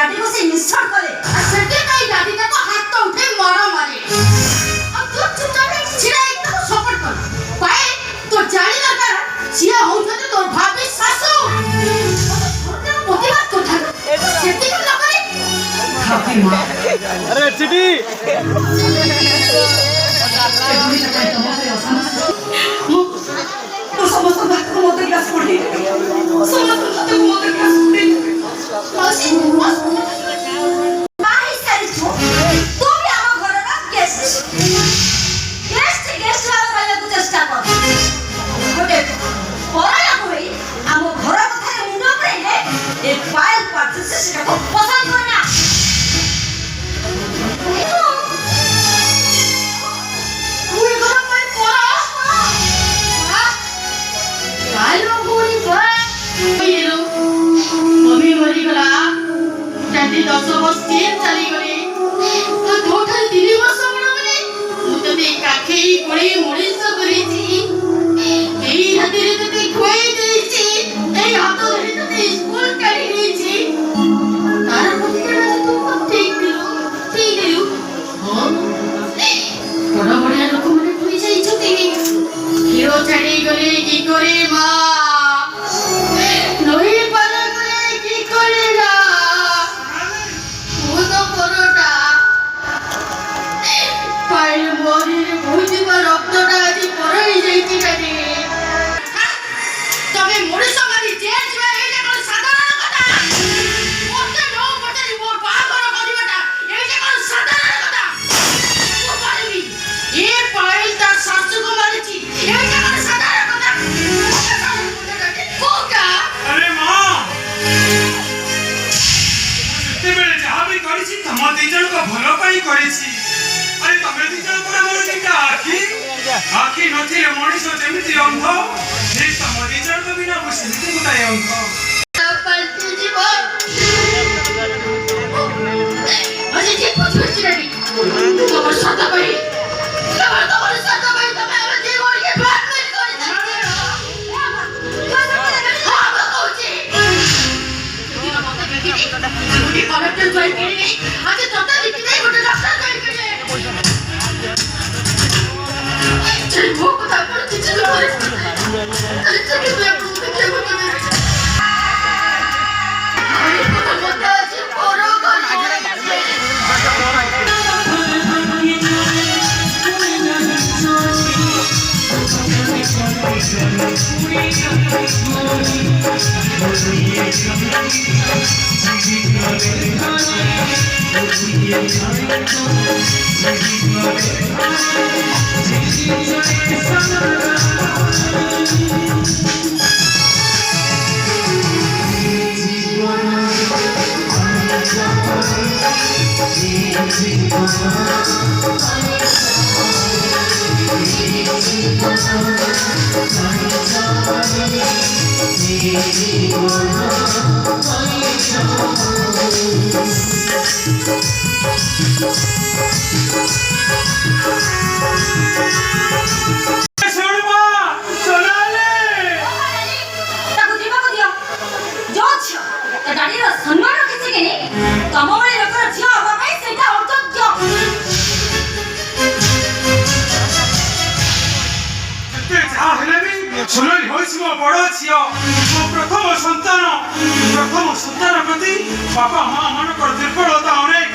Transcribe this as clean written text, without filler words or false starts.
दादी को से इंसल्ट करे सच्चे कई दादी का तो हाथ तो उठे मारा मारे अब तू चुपचाप छिड़ा एकदम सपोर्ट कर पाए तो जानी लगा छिया हो जाते तो भाभी सासू मोती बात को था सेफ्टी का ना करे खाती मां अरे चिटी समस्त बात को मोते ग्लास पड़ी समस्त बात को मोते ग्लास पड़ी मौसी नाही सारिछु तू भी आम घर ना गेस्ट लाग को चेष्टा कर गोटे पराया होई आम घर कथा मुंड पड़े ए फाइल पार्टी से सेटा को पसंद करना कोई घर में पड़ा कालो कोई बा ये लो मम्मी मरी गला दादी 10 वर्ष जेल चली गली तो टोटल 3 वर्ष बड़ा बने मुते काखे कोड़ी मोड़ी सब करीची एई हाथे रे ते खोई देची एई हाथ धरि ते स्कूल काढी देची तार पतिरा तू ठीक दिलु हां बड़ा बड़ा लोक माने कोई जाई छते हिरो छाड़ी गले की करे मां नही पार गले की करे ना वो तो परोटा पाइल मोरी रे भूजी पर रक्तटा आदि परई जाईची कानी तबे मोरी समारी जेल जिवा एटा कोन साधारण कथा मोटे नो पटरी मोर बागर करिवाटा एटा कोन साधारण कथा ओ पारबी ए पाइल तार सासु को मारिची एटा कोन साधारण कथा कोका अरे मां तेबेले जहा भी करिछि तम दिजन को भलो पाई करिछि अरे तमे दिजन पर मोर दिटा आखी नथिले मଣିଷ जेमिति अंध ठीक तम दिजन को बिना बुझिति मुताय अंध पलटू जीवो अजे जे पछुची रही तमर साथा भाई तमर साथा भाई तमे अब जे गोल के बात नहीं करी हां कहूची दिना मत देखि गोटी कलेक्टर जॉइन करी आज तता देखि दे गोटे डॉक्टर जॉइन करी चल वो पता पर किछ न करे अरे चल के मैं पूछ के बता दे अरे पता मत आज परो सुनली होइछि मो बड़ छियो मो प्रथम संतान प्रति बापा मां मन कर दुर्बलता अनेक